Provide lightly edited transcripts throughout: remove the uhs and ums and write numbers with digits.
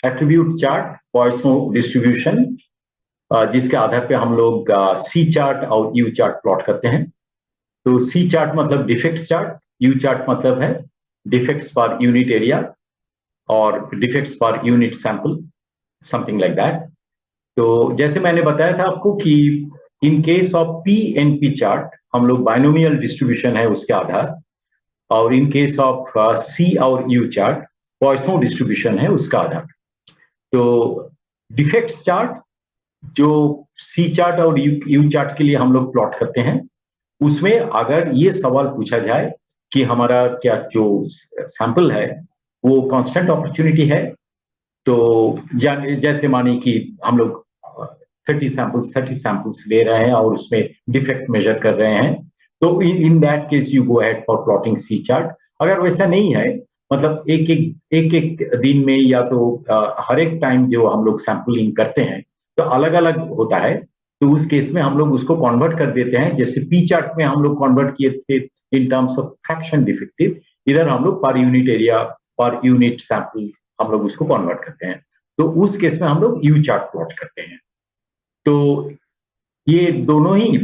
Attribute chart, Poisson distribution, जिसके आधार पे हम लोग सी चार्ट और यू चार्ट प्लॉट करते हैं। तो सी चार्ट मतलब डिफेक्ट चार्ट, यू चार्ट मतलब है डिफेक्ट्स पर यूनिट एरिया और defects per unit sample, something like that. तो जैसे मैंने बताया था आपको कि in case of P N P chart हम लोग बाइनोमियल डिस्ट्रीब्यूशन है उसके आधार, और इन केस ऑफ सी और यू चार्ट पॉइसन डिस्ट्रीब्यूशन है उसका आधार। तो डिफेक्ट्स चार्ट जो सी चार्ट और यू चार्ट के लिए हम लोग प्लॉट करते हैं, उसमें अगर ये सवाल पूछा जाए कि हमारा क्या जो सैंपल है वो कांस्टेंट अपॉर्चुनिटी है, तो जैसे माने कि हम लोग 30 सैंपल्स ले रहे हैं और उसमें डिफेक्ट मेजर कर रहे हैं, तो in that case you go ahead for plotting C chart. अगर वैसा नहीं है, मतलब एक दिन में या तो हर एक टाइम जो हम लोग सैंपलिंग करते हैं तो अलग अलग होता है, तो उस केस में हम लोग उसको कन्वर्ट कर देते हैं। जैसे पी चार्ट में हम लोग कन्वर्ट किए थे in terms of fraction defective, इधर हम लोग पर यूनिट एरिया पर यूनिट सैंपल हम लोग उसको कन्वर्ट करते हैं। तो उस केस में हम लोग यू चार्ट प्लॉट करते हैं। तो ये दोनों ही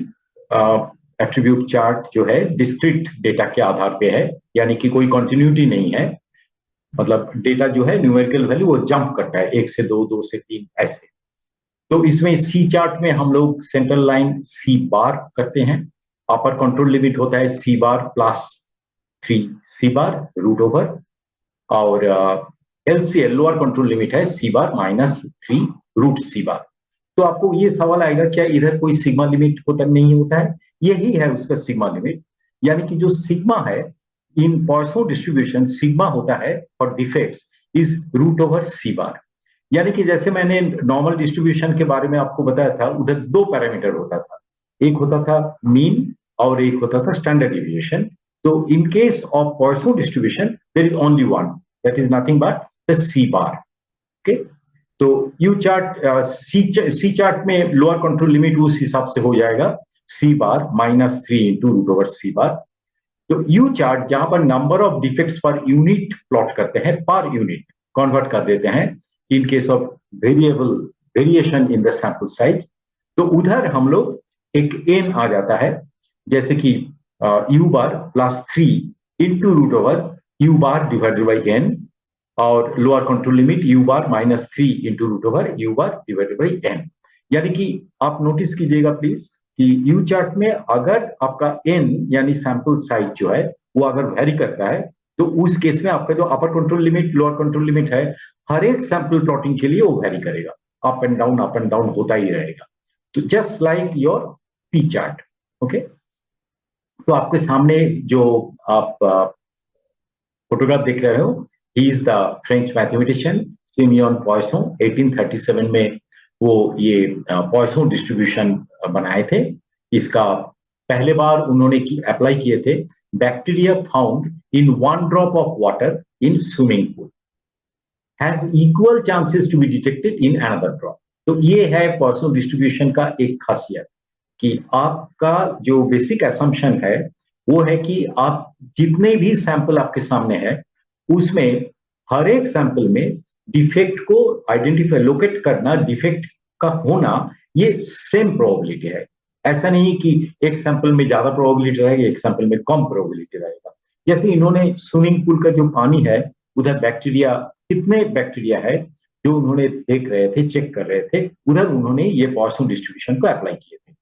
एट्रीब्यूट चार्ट जो है डिस्क्रीट डेटा के आधार पे है, यानी कि कोई कंटिन्यूटी नहीं है। मतलब डेटा जो है न्यूमेरिकल वैल्यू वो जंप करता है 1 से 2, 2 से 3 ऐसे। तो इसमें सी चार्ट में हम लोग सेंट्रल लाइन सी बार करते हैं, अपर कंट्रोल लिमिट होता है सी बार प्लस 3 सी बार रूट ओवर, और एलसीएल लोअर कंट्रोल लिमिट है सी बार माइनस 3 रूट सी बार। तो आपको ये सवाल आएगा क्या इधर कोई सिग्मा लिमिट होता नहीं होता है? यही है उसका सिग्मा लिमिट, यानी कि जो सिग्मा है इन पॉइसन डिस्ट्रीब्यूशन, सिग्मा होता है for defects is root over C bar. यानी कि जैसे मैंने नॉर्मल डिस्ट्रीब्यूशन के बारे में आपको बताया था, उधर दो पैरामीटर होता था, एक होता था मीन और एक होता था स्टैंडर्ड डिविएशन। तो in case of Poisson distribution there is only one, that is nothing but the C bar. Okay, तो यू चार्ट सी चार्ट में लोअर कंट्रोल लिमिट उस हिसाब से हो जाएगा C bar minus 3 into root over सी bar. तो U chart जहां पर number of defects per unit plot करते हैं, पर यूनिट कन्वर्ट कर देते हैं in case of variable variation in the sample size, तो उधर हम लोग एक एन आ जाता है, जैसे कि u bar plus 3 into root over u bar divided by n, और lower control limit u bar minus 3 into root over u bar divided by n. यानी कि आप नोटिस कीजिएगा प्लीज कि यू चार्ट में अगर आपका एन यानी सैंपल साइज जो है वो अगर वेरी करता है, तो उस केस में आपका जो अपर control limit lower control limit है हर एक सैंपल प्लॉटिंग के लिए वो वेरी करेगा, अप एंड डाउन होता ही रहेगा। तो just like your P chart. Okay, तो आपके सामने जो आप फोटोग्राफ देख रहे हो, he is the French mathematician simian Poisson. 1837 में वो ये पॉइसन डिस्ट्रीब्यूशन बनाए थे। इसका पहले बार उन्होंने अप्लाई किए थे, bacteria found in 1 drop of water in swimming pool has equal chances to be detected in another drop. तो ये है पॉइसन डिस्ट्रीब्यूशन का एक खासियत कि आपका जो बेसिक असम्पशन है वो है कि आप जितने भी सैंपल आपके सामने है उसमें हर एक सैंपल में डिफेक्ट को आइडेंटिफाई लोकेट करना, डिफेक्ट का होना, ये सेम प्रोबेबिलिटी है। ऐसा नहीं कि एक सैंपल में ज्यादा प्रोबेबिलिटी रहेगी, एक सैंपल में कम प्रोबेबिलिटी रहेगा। जैसे इन्होंने स्विमिंग पूल का जो पानी है उधर बैक्टीरिया, कितने बैक्टीरिया है जो उन्होंने देख रहे थे, चेक कर रहे थे, उधर उन्होंने ये पॉइसन डिस्ट्रीब्यूशन को अप्लाई किए थे।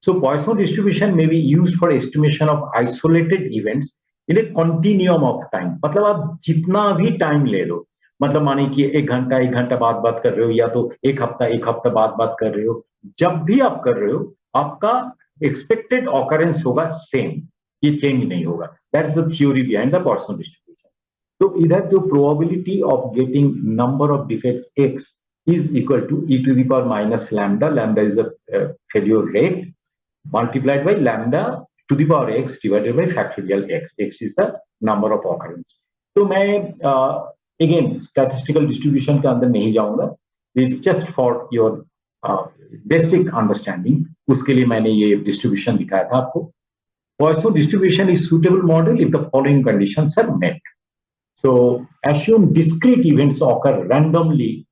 So Poisson distribution may be used for estimation of isolated events in a continuum of time। मतलब आप जितना भी टाइम ले लो, मतलब माने कि 1 घंटा बात कर रहे हो, या तो 1 हफ्ता बात कर रहे हो, जब भी आप कर रहे हो आपका एक्सपेक्टेड ऑकरेंस होगा सेम, ये चेंज नहीं होगा। That is the theory behind the Poisson distribution. तो इधर जो probability of getting number of defects x is equal to e to the power minus lambda, lambda is the failure rate, multiplied by lambda to the power x divided by factorial x, x is the number of occurrence। तो मैं again statistical distribution के अंदर नहीं जाऊंगा, it's just for your basic understanding उसके लिए मैंने ये डिस्ट्रीब्यूशन दिखाया था आपको। Poisson distribution is suitable model if the following conditions are met. So assume discrete events occur randomly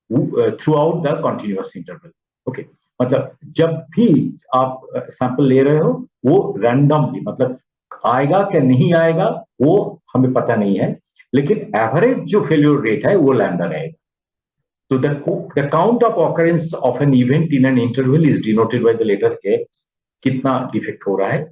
throughout the continuous interval. Okay, मतलब जब भी आप सैंपल ले रहे हो वो रैंडमली, मतलब आएगा क्या नहीं आएगा वो हमें पता नहीं है, लेकिन एवरेज जो फेल्योर रेट है वो लैम्डा रहेगा। So the count of occurrence of an event in an interval is denoted by the letter x. कितना डिफेक्ट हो रहा है।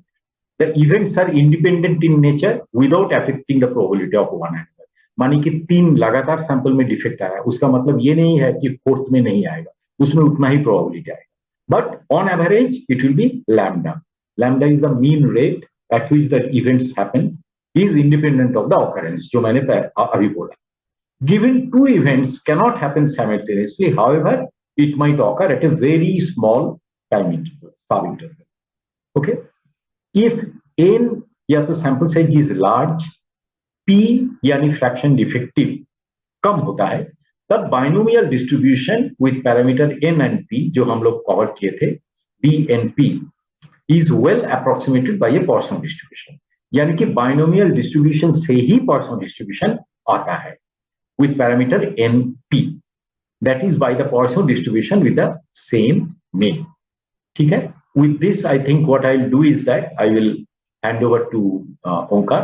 The events are independent in nature without affecting the probability of one another. मानी कि 3 लगातार sample में defect आया, उसका मतलब ये नहीं है कि फोर्थ में नहीं आएगा, उसमें उतना ही प्रोबेबिलिटी आएगा, but on average it will B lambda. Lambda is the mean rate at which the events happen, is independent of the occurrence, जो मैंने अभी बोला। Given 2 events cannot happen simultaneously, however, it might occur at a very small time interval, sub-interval. Okay? If n या तो sample size is large, p यानी fraction defective कम होता है, तब binomial distribution with parameter n and p जो हम लोग cover किए थे, b and p is well approximated by a Poisson distribution. यानी कि बाइनोमियल डिस्ट्रीब्यूशन से ही पॉइसन डिस्ट्रीब्यूशन आता है with parameter np, that is by the Poisson distribution with the same mean. ठीक है? With this, I think what I'll do is that I will hand over to Onkar.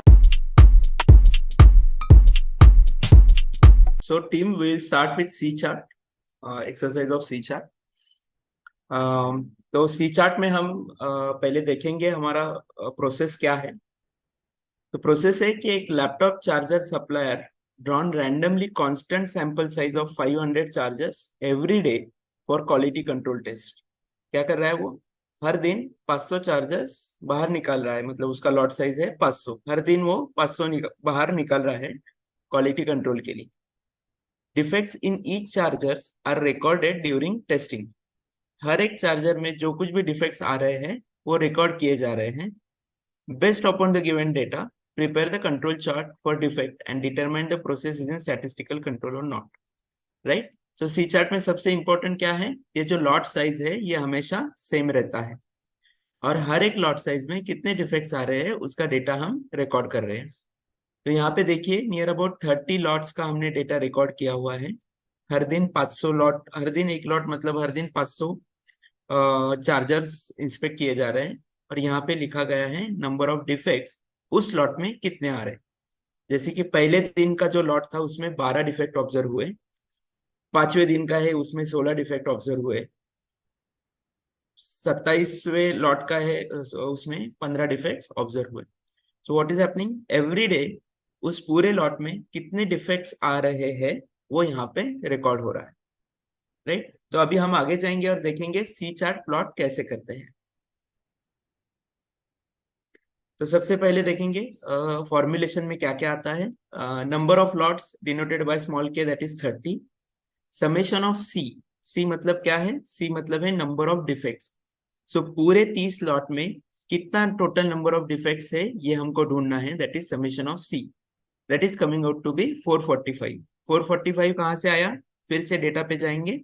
So team, we'll start with C chart, exercise of C chart. तो C chart में हम पहले देखेंगे हमारा process क्या है। तो प्रोसेस है कि एक laptop charger supplier drawn randomly constant sample size of 500 charges every day for quality control test. क्या कर रहा है वो? हर दिन 500 चार्जेस बाहर निकाल रहा है, मतलब उसका लॉट साइज है 500, हर दिन वो 500 बाहर निकाल रहा है क्वालिटी कंट्रोल के लिए। Defects in each chargers are recorded during testing. हर एक चार्जर में जो कुछ भी डिफेक्ट्स आ रहे हैं वो रिकॉर्ड किए जा रहे हैं। Based upon the given data, prepare the control chart for defect and determine the process is in statistical control or not. Right? So C chart में सबसे important क्या है? ये जो lot size है ये हमेशा same रहता है और हर एक lot size में कितने defects आ रहे हैं उसका डेटा हम रिकॉर्ड कर रहे हैं। तो यहाँ पे देखिए नियर अबाउट 30 लॉट्स का हमने डेटा रिकॉर्ड किया हुआ है। हर दिन 500 लॉट, हर दिन एक लॉट मतलब हर दिन 500 चार्जर्स इंस्पेक्ट किए जा रहे हैं और यहाँ पे लिखा गया है नंबर ऑफ डिफेक्ट्स उस लॉट में कितने आ रहे। जैसे कि पहले दिन का जो लॉट था उसमें 12 डिफेक्ट ऑब्जर्व हुए, 5वें दिन का है उसमें 16 डिफेक्ट ऑब्जर्व हुए, 27वें लॉट का है उसमें 15 डिफेक्ट्स ऑब्जर्व हुए। So what is happening every day, उस पूरे लॉट में कितने डिफेक्ट्स आ रहे हैं वो यहाँ पे रिकॉर्ड हो रहा है। राइट? तो अभी हम आगे जाएंगे और देखेंगे सी चार्ट प्लॉट कैसे करते हैं। तो सबसे पहले देखेंगे फॉर्मुलेशन में क्या क्या आता है। Number of lots denoted by small के, दैट इज 30। समेशन ऑफ सी, सी मतलब क्या है? सी मतलब है नंबर ऑफ डिफेक्ट्स। सो पूरे 30 लॉट में कितना टोटल नंबर ऑफ डिफेक्ट्स है ये हमको ढूंढना है, that is summation of C, that is coming out to be 445। 445 कहाँ से आया? फिर से डेटा पे जाएंगे,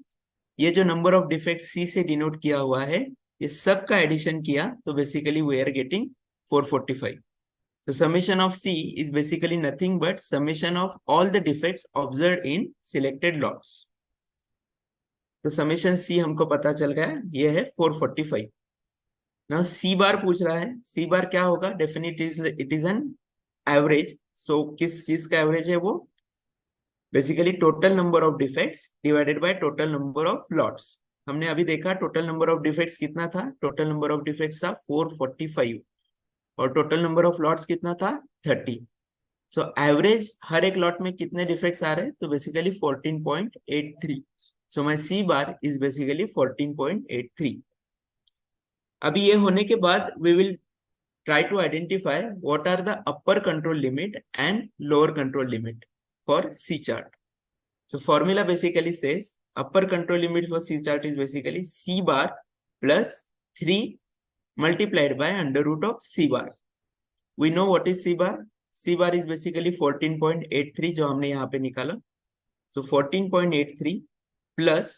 ये जो नंबर ऑफ डिफेक्ट्स सी से डिनोट किया हुआ है ये सब का एडिशन किया तो basically we are getting 445. The summation of C is basically nothing but summation of all the defects observed in selected lots. तो summation C हमको पता चल गया, ये है 445. Now C bar पूछ रहा है, C bar क्या होगा? Definitely it is an average. So किस चीज का एवरेज है वो? Basically total number of defects divided by total number of lots. हमने अभी देखा total number of defects कितना था? Total number of defects था 445 और टोटल नंबर ऑफ लॉट्स कितना था? 30. सो एवरेज हर एक लॉट में कितने डिफेक्ट्स आ रहे हैं? तो basically 14.83. So my C bar is basically 14.83. अभी ये होने के बाद we will try to identify what are the upper control limit and lower control limit for C chart. So formula basically says upper control limit for C chart is basically C bar plus 3 multiplied by under root of C bar. We know what is C bar. C bar is basically 14.83 जो हमने यहाँ पे निकाला. So 14.83 plus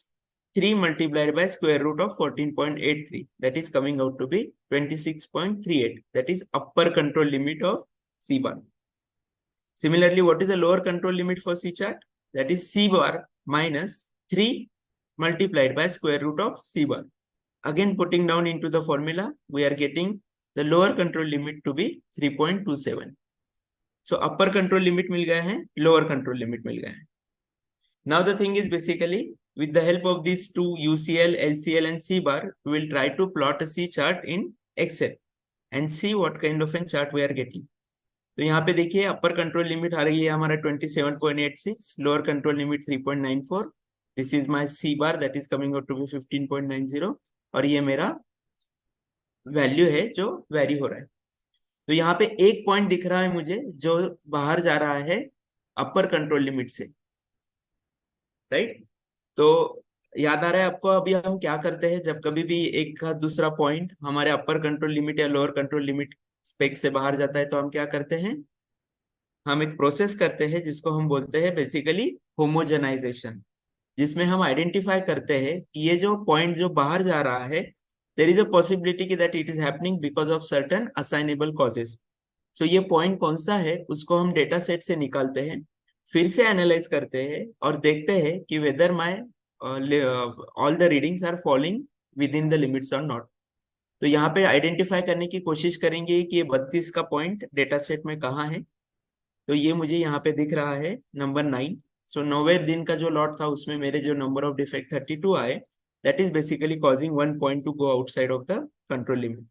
3 multiplied by square root of 14.83, that is coming out to be 26.38. That is upper control limit of C bar. Similarly, what is the lower control limit for C chart? That is C bar minus 3 multiplied by square root of C bar. Again, putting down into the formula, we are getting the lower control limit to be 3.27. So upper control limit मिल गया है, lower control limit मिल गया है. Now the thing is basically with the help of these two UCL, LCL and C bar, we will try to plot a C chart in Excel and see what kind of a chart we are getting. तो यहाँ पे देखिए अपर control limit आ रही है हमारा 27.86, lower control limit 3.94. This is my C bar that is coming out to be 15.90 और ये मेरा वैल्यू है जो वेरी हो रहा है. तो यहाँ पे एक पॉइंट दिख रहा है मुझे जो बाहर जा रहा है अपर कंट्रोल लिमिट से, राइट. तो याद आ रहा है आपको अभी हम क्या करते हैं जब कभी भी एक का दूसरा पॉइंट हमारे अपर कंट्रोल लिमिट या लोअर कंट्रोल लिमिट स्पेक से बाहर जाता है तो हम क्या करते हैं, हम एक प्रोसेस करते हैं जिसको हम बोलते हैं बेसिकली होमोजेनाइजेशन, जिसमें हम आइडेंटिफाई करते हैं कि ये जो पॉइंट जो बाहर जा रहा है देयर इज अ पॉसिबिलिटी कि that it is happening because of certain assignable causes. So ये पॉइंट कौन सा है उसको हम डेटा सेट से निकालते हैं, फिर से एनालाइज करते हैं और देखते हैं कि whether my all the readings are following within the limits और नॉट. तो यहाँ पे आइडेंटिफाई करने की कोशिश करेंगे कि ये 32 का पॉइंट डेटा सेट में कहाँ है. तो ये मुझे यहाँ पे दिख रहा है नंबर 9. सो 9वें दिन का जो लॉट था उसमें मेरे जो नंबर ऑफ डिफेक्ट 32 आए, that is basically causing 1 point to go outside of the control limit.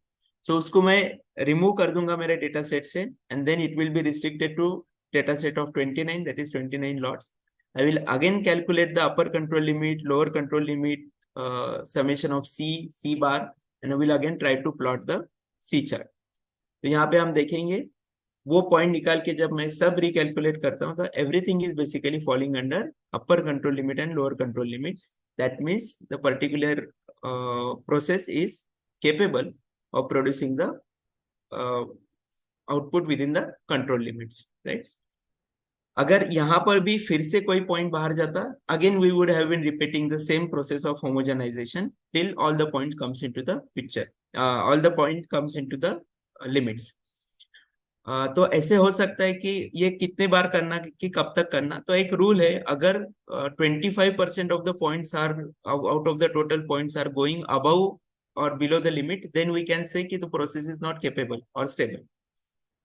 So उसको मैं रिमूव कर दूंगा मेरे डेटा सेट से and then it will be restricted to data set of 29, that is 29 lots. I will again calculate the upper control limit, lower control limit, summation of c bar and I will again try to plot the C chart. तो यहाँ पे हम देखेंगे वो point निकाल के जब मैं सब रिकैलकुलेट करता हूँ तो everything is basically falling under upper control limit and lower control limit. That means the particular process is capable of producing the output with in the control limits, right. अगर यहाँ पर भी फिर से कोई पॉइंट बाहर जाता, again we would have been repeating the same process of homogenization till all the point comes into the picture, all the point comes into the limits. तो ऐसे हो सकता है कि ये कितने बार करना कि कब तक करना. तो एक रूल है, अगर 25% of the points are out of the total points are going above और below the limit, then we can say कि the process is not capable और स्टेबल.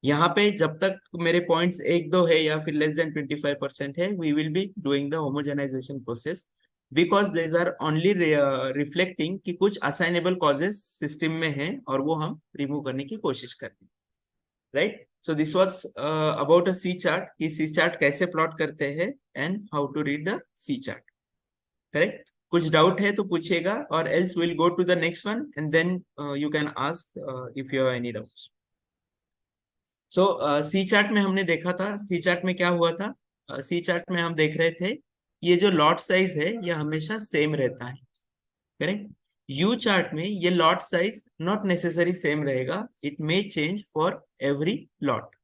यहाँ पे जब तक मेरे पॉइंट्स 1-2 है या फिर लेस देन 25% है, we will be doing the homogenization process because these are only reflecting कि कुछ असाइनेबल कॉजेस सिस्टम में है और वो हम रिमूव करने की कोशिश करते हैं, right. So this was about a C chart, कि सी चार्ट कैसे प्लॉट करते हैं and how to read the C chart, correct. कुछ डाउट है तो पूछिएगा और else will go to the next one and then you can ask if you have any doubts. So C chart में हमने देखा था, सी चार्ट में क्या हुआ था, सी चार्ट में हम देख रहे थे ये जो लॉट साइज है ये हमेशा सेम रहता है, करेक्ट. यू चार्ट में ये lot size not necessary same रहेगा, it may change for every lot.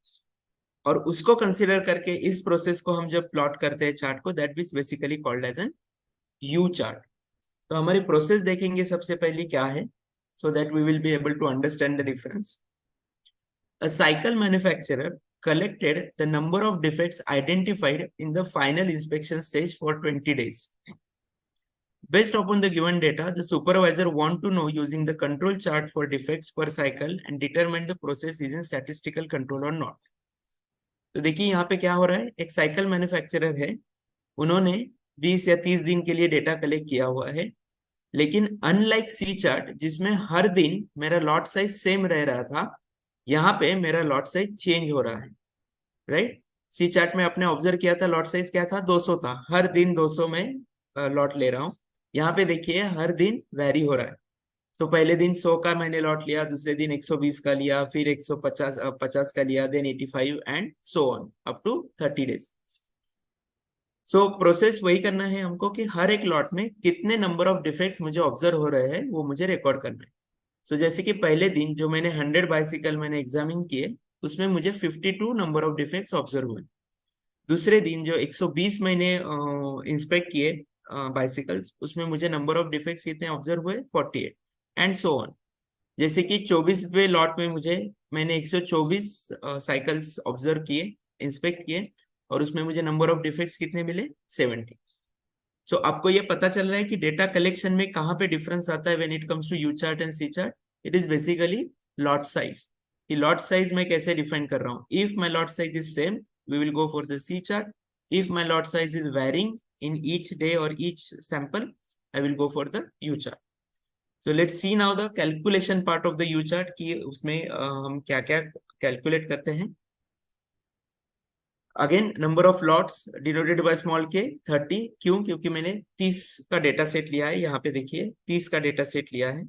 और उसको कंसिडर करके इस प्रोसेस को हम जब प्लॉट करते हैं चार्ट को, that is basically called as an U chart. तो हमारी प्रोसेस देखेंगे सबसे पहले क्या है, so that we will be able to understand the difference. A cycle manufacturer collected the number of defects identified in the final inspection stage for 20 days. Based upon the given data, the supervisor want to know using the control chart for defects per cycle and determine the process is in statistical control or not. तो देखिए यहाँ पे क्या हो रहा है, एक cycle manufacturer है, उन्होंने 20 या 30 दिन के लिए डेटा कलेक्ट किया हुआ है, लेकिन अनलाइक सी चार्ट जिसमें हर दिन मेरा लॉट साइज सेम रह रहा था, यहाँ पे मेरा लॉट साइज चेंज हो रहा है, राइट. सी चार्ट में आपने ऑब्जर्व किया था लॉट साइज क्या था, 200 था, हर दिन 200 में लॉट ले रहा हूँ. यहाँ पे देखिए हर दिन वेरी हो रहा है. तो पहले दिन 100 का मैंने लॉट लिया, दूसरे दिन 120 का लिया, फिर 150 का लिया, then 85 and so on up to 30 days. So process वही करना है हमको कि हर एक लॉट में कितने नंबर ऑफ डिफेक्ट्स मुझे ऑब्जर्व हो रहे हैं वो मुझे रिकॉर्ड करना है. सो जैसे कि पहले दिन जो मैंने 100 बाइसिकल मैंने एग्जामिन किए उसमें मुझे 52 नंबर ऑफ डिफेक्ट्स ऑब्जर्व हुए. दूसरे दिन जो 120 मैंने इंस्पेक्ट किए बाइसिकल्स, उसमें मुझे नंबर ऑफ डिफेक्ट्स कितने ऑब्जर्व हुए 48 एंड सो ऑन। जैसे कि 24वें लॉट में मैंने 124 साइकिल्स ऑब्जर्व किए, इंस्पेक्ट किए, और उसमें मुझे नंबर ऑफ डिफेक्ट्स कितने मिले 70। सो आपको ये पता चल रहा है कि डेटा कलेक्शन में कहाँ पे डिफरेंस आता है when it comes to u chart and c chart. It is basically lot size, कि लॉट साइज मैं कैसे डिफाइन कर रहा हूँ। If my lot size is same we will go for the C chart, if my lot size is varying in each day और each sample I will go for the u chart. So let's see now the calculation part of the u chart, कि उसमें हम क्या क्या calculate करते हैं। Again number of lots denoted by small के 30, क्यों? क्योंकि मैंने 30 का डेटा सेट लिया है, यहाँ पे देखिए 30 का डेटा सेट लिया है।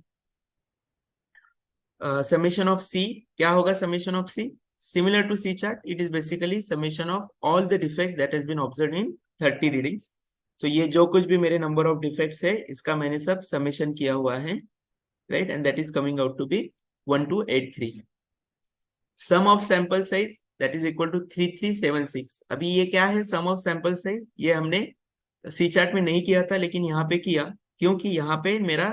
समेशन ऑफ सी, क्या होगा summation of c? Similar to c chart, it is basically summation of all the defects that has been observed in 30 readings. So ये जो कुछ भी मेरे नंबर ऑफ डिफेक्ट्स है इसका मैंने सब समेशन किया हुआ है, right, and that is coming out to be 1283। Sum of sample size that is equal to 3376। अभी ये क्या है सम ऑफ सैंपल साइज? ये हमने सी चार्ट में नहीं किया था लेकिन यहाँ पे किया, क्योंकि यहाँ पे मेरा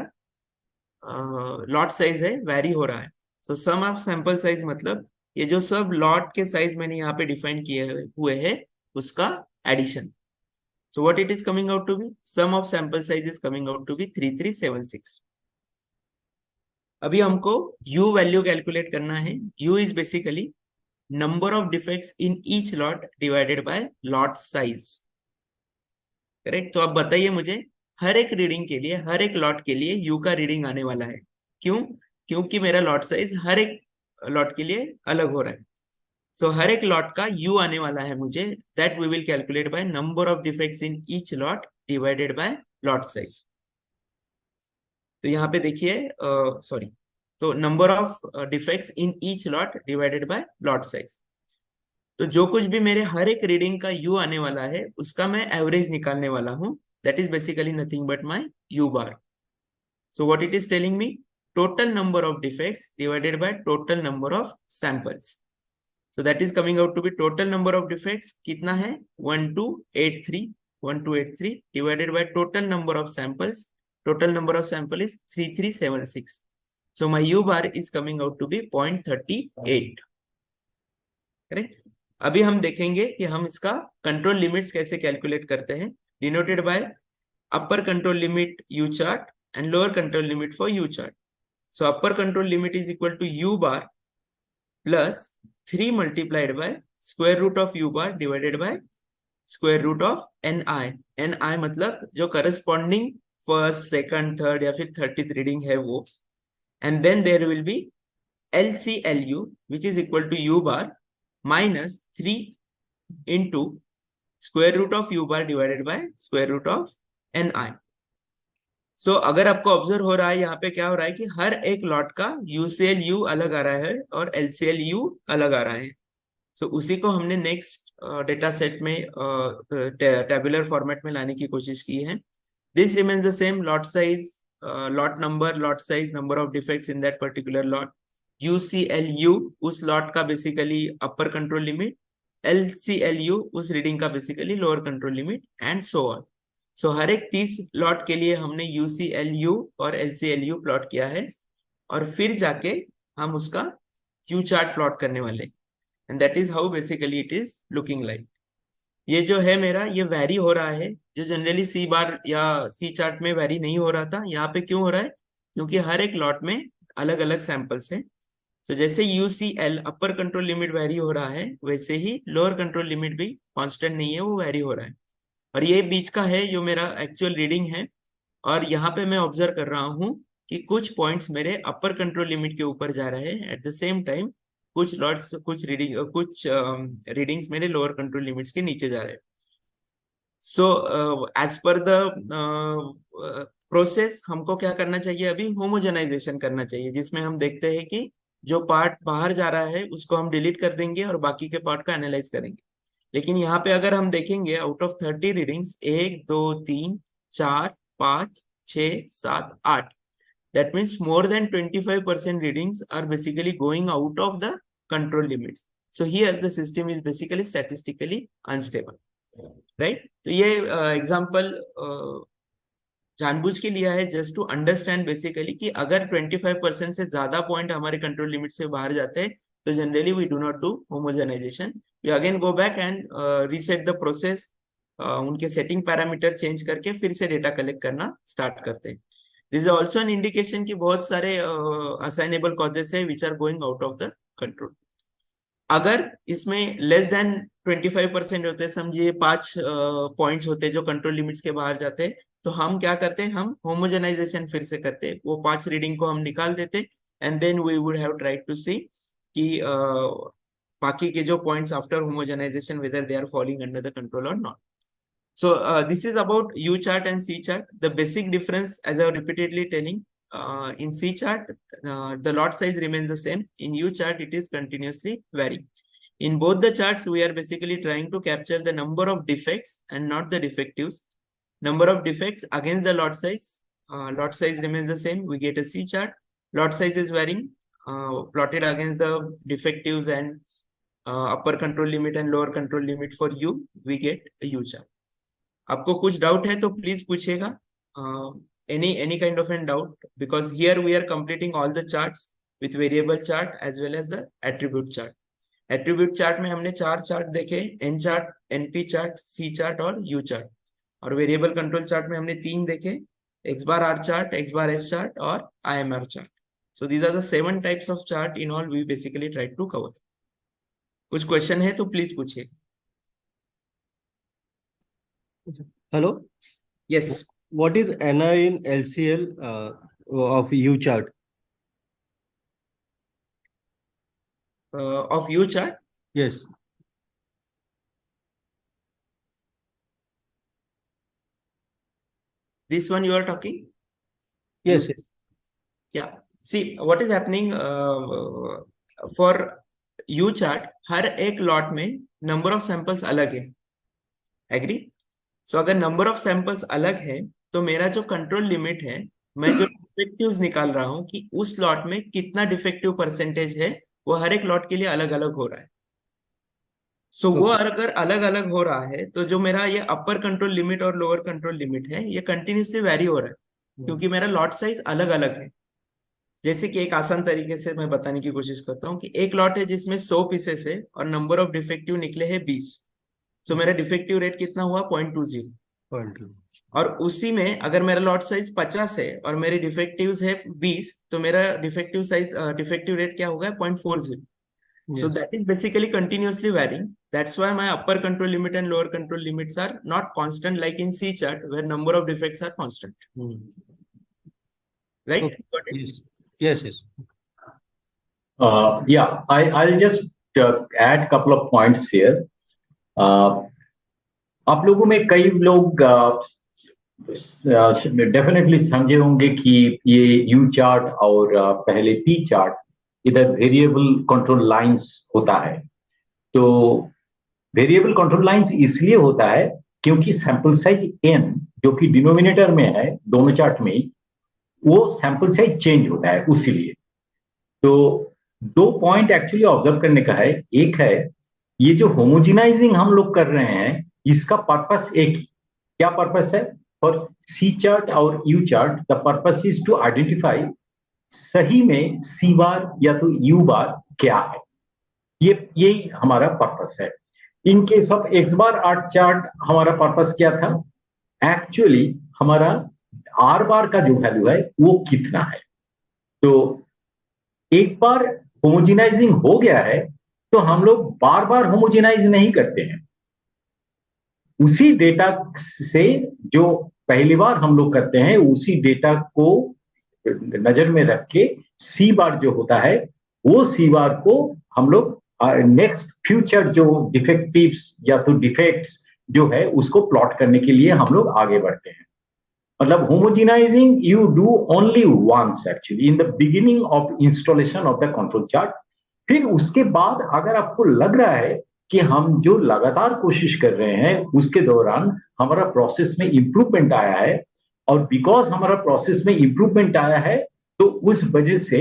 लॉट साइज है वैरी हो रहा है। सो सम ऑफ सैंपल साइज मतलब ये जो सब लॉट के साइज मैंने यहाँ पे डिफाइन किए हुए हैं उसका addition. So what it is coming out to be? Sum of sample size is coming out to be 3376। अभी हमको u वैल्यू कैलकुलेट करना है। u is basically number of defects in each lot divided by lot size, correct? तो अब बताइए मुझे, हर एक reading के लिए, हर एक लॉट के लिए u का रीडिंग आने वाला है। क्यों? क्योंकि मेरा लॉट साइज हर एक लॉट के लिए अलग हो रहा है। सो हर एक लॉट का u आने वाला है मुझे, that we will calculate by number of defects in each lot divided by lot size. तो यहाँ पे देखिए, सॉरी, तो number of defects in each lot divided by lot size. तो जो कुछ भी मेरे हर एक रीडिंग का u आने वाला है उसका मैं एवरेज निकालने वाला हूं, that is basically nothing but my u bar. So what it is telling me? Total number of defects divided by total number of samples. So that is coming out to be total number of defects कितना है 1283 divided by total number of samples. Total number of sample is 3376। So my u bar is coming out to be 0.38, correct? अभी हम देखेंगे कि हम इसका control limits कैसे calculate करते हैं, denoted by upper control limit u chart and lower control limit for u chart. So upper control limit is equal to u bar plus 3 multiplied by square root of u bar divided by square root of ni। ni मतलब जो corresponding first, second, third या फिर 30th reading है वो, and then there will be LCLU which is equal to u bar minus 3 into square root of u bar divided by square root of ni। सो अगर आपको observe हो रहा है यहाँ पे क्या हो रहा है कि हर एक लॉट का UCLU अलग आ रहा है और LCLU अलग आ रहा है। सो उसी को हमने नेक्स्ट डेटा सेट में टेबुलर फॉर्मेट में लाने की कोशिश की है। This remains the same, lot size, lot number, lot size, number of defects in that particular lot, UCLU उस लॉट का basically upper control limit, LCLU उस रीडिंग का basically lower control limit, and so on. So हर एक 30 lot के लिए हमने UCLU और LCLU प्लॉट किया है और फिर जाके हम उसका Q चार्ट प्लॉट करने वाले, and that is how basically it is looking like. ये जो है मेरा, ये वैरी हो रहा है, जो जनरली सी बार या सी चार्ट में वैरी नहीं हो रहा था, यहाँ पे क्यों हो रहा है? क्योंकि हर एक लॉट में अलग अलग सैंपल्स हैं। तो जैसे UCL upper control limit vary हो रहा है, वैसे ही लोअर कंट्रोल लिमिट भी कांस्टेंट नहीं है, वो वैरी हो रहा है। और ये बीच का है जो मेरा एक्चुअल रीडिंग है, और यहाँ पे मैं ऑब्जर्व कर रहा हूँ कि कुछ पॉइंट्स मेरे अपर कंट्रोल लिमिट के ऊपर जा रहे हैं, एट द सेम टाइम कुछ लॉट्स, कुछ रीडिंग्स मेरे लोअर कंट्रोल लिमिट्स के नीचे जा रहे हैं। So as per the process हमको क्या करना चाहिए? अभी होमोजेनाइजेशन करना चाहिए, जिसमें हम देखते हैं कि जो पार्ट बाहर जा रहा है उसको हम डिलीट कर देंगे और बाकी के पार्ट का एनालाइज करेंगे। लेकिन यहाँ पे अगर हम देखेंगे out of 30 readings 1 2 3 4 5 6 7 8, that means more than 25% readings are basically going out of the control limits. So here the system is basically statistically unstable, right? तो ये एग्जांपल जानबूझ के लिया है जस्ट टू अंडरस्टैंड बेसिकली कि अगर 25% से ज्यादा पॉइंट हमारे कंट्रोल लिमिट से बाहर जाते हैं तो generally we do not do homogenization, we again go back and reset the process, उनके सेटिंग पैरामीटर चेंज करके फिर से डेटा कलेक्ट करना स्टार्ट करते हैं। This is also an indication कि बहुत सारे असाइनेबल कॉजेस है which are going out of the control. अगर इसमें लेस देन 25% होते, समझिए 5 पॉइंट्स होते जो कंट्रोल लिमिट्स के बाहर जाते, तो हम क्या करते हैं, हम होमोजेनाइजेशन फिर से करते हैं, वो 5 रीडिंग को हम निकाल देते and then we would have tried to see कि बाकी के जो points after homogenization whether they are falling under the control और not. So this is about U chart and C chart. The basic difference, as I was repeatedly telling, in C chart, the lot size remains the same. In U chart, it is continuously varying. In both the charts, we are basically trying to capture the number of defects and not the defectives. Number of defects against the lot size. Lot size remains the same. We get a C chart. Lot size is varying. Plotted against the defectives and upper control limit and lower control limit for U, we get a U chart. आपको कुछ doubt है तो please पूछिएगा, any kind of an doubt, because here we are completing all the charts with variable chart as well as the attribute chart. Attribute chart में हमने 4 chart देखे, N chart, NP chart, C chart और U chart, और variable control chart में हमने 3 देखे, X bar R chart, X bar S chart और IMR chart. So these are the 7 types of chart in all we basically try to cover. कुछ question है तो please पूछिए। Hello. Yes. What is NI in LCL of U chart? Of U chart? Yes. This one you are talking? Yes. Yes. Yeah. See what is happening for U chart, हर एक lot में number of samples अलग है, agree? सो अगर number of samples अलग है तो मेरा जो कंट्रोल लिमिट है, मैं जो डिफेक्टिव्स निकाल रहा हूं कि उस लॉट में कितना डिफेक्टिव परसेंटेज है, वो हर एक लॉट के लिए अलग अलग हो रहा है। सो वो अगर अलग अलग हो रहा है तो जो मेरा ये अपर कंट्रोल लिमिट और लोअर कंट्रोल लिमिट है, ये कंटिन्यूसली वेरी हो रहा है क्योंकि मेरा लॉट साइज अलग अलग है। जैसे कि एक आसान तरीके से मैं बताने की कोशिश करता हूँ कि एक लॉट है जिसमें 100 पीसेस है और नंबर ऑफ डिफेक्टिव निकले हैं 20, सो मेरा डिफेक्टिव रेट कितना हुआ 0.20। और उसी में अगर मेरा लॉट साइज 50 है और मेरे डिफेक्टिव्स है 20, तो मेरा डिफेक्टिव रेट क्या होगा 0.40। So that is basically continuously varying. That's why my upper control limit and lower control limits are not constant like in C chart where number of defects are constant. Right? Okay. Yes. Yes. Yes. Yeah, I'll just add couple of points here. आप लोगों में कई लोग definitely समझे होंगे कि ये U chart और पहले P चार्ट इधर वेरिएबल कंट्रोल लाइंस होता है। तो वेरिएबल कंट्रोल लाइंस इसलिए होता है क्योंकि सैंपल साइज n जो कि डिनोमिनेटर में है दोनों चार्ट में, वो सैंपल साइज चेंज होता है उसीलिए। तो 2 पॉइंट एक्चुअली ऑब्जर्व करने का है। एक है ये जो होमोजेनाइजिंग हम लोग कर रहे हैं, इसका पर्पस एक ही, क्या पर्पस है? फॉर सी चार्ट और U chart the purpose is to identify सही में सी बार या तो यू बार क्या है, यही हमारा पर्पस है। In case of X bar R chart हमारा पर्पस क्या था? एक्चुअली हमारा आर बार का जो वैल्यू है वो कितना है। तो एक बार होमोजेनाइजिंग हो गया है तो हम लोग बार बार होमोजेनाइज नहीं करते हैं, उसी डेटा से जो पहली बार हम लोग करते हैं उसी डेटा को नजर में रख के सी बार जो होता है वो सी बार को हम लोग नेक्स्ट फ्यूचर जो डिफेक्टिव्स या तो डिफेक्ट्स जो है उसको प्लॉट करने के लिए हम लोग आगे बढ़ते हैं। मतलब homogenizing you do only once actually in the beginning of installation of the control chart. फिर उसके बाद अगर आपको लग रहा है कि हम जो लगातार कोशिश कर रहे हैं उसके दौरान हमारा प्रोसेस में इंप्रूवमेंट आया है, और बिकॉज हमारा प्रोसेस में इंप्रूवमेंट आया है तो उस वजह से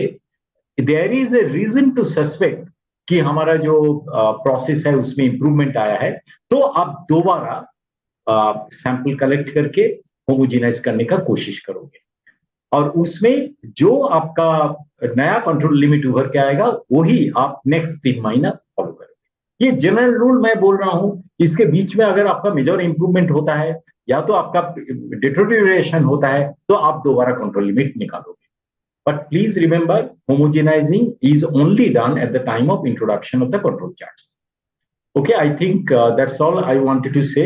there is a reason to suspect कि हमारा जो प्रोसेस है उसमें इंप्रूवमेंट आया है, तो आप दोबारा सैंपल कलेक्ट करके होमोजेनाइज करने का कोशिश करोगे, और उसमें जो आपका नया कंट्रोल लिमिट उभर के आएगा वही आप नेक्स्ट 3 महीना फॉलो करोगे। ये जनरल रूल मैं बोल रहा हूं। इसके बीच में अगर आपका मेजर इंप्रूवमेंट होता है या तो आपका डिटोरिएशन होता है तो आप दोबारा कंट्रोल लिमिट निकालोगे। But please remember, homogenizing is only done at the time of introduction of the control charts. Okay, I think that's all I wanted to say.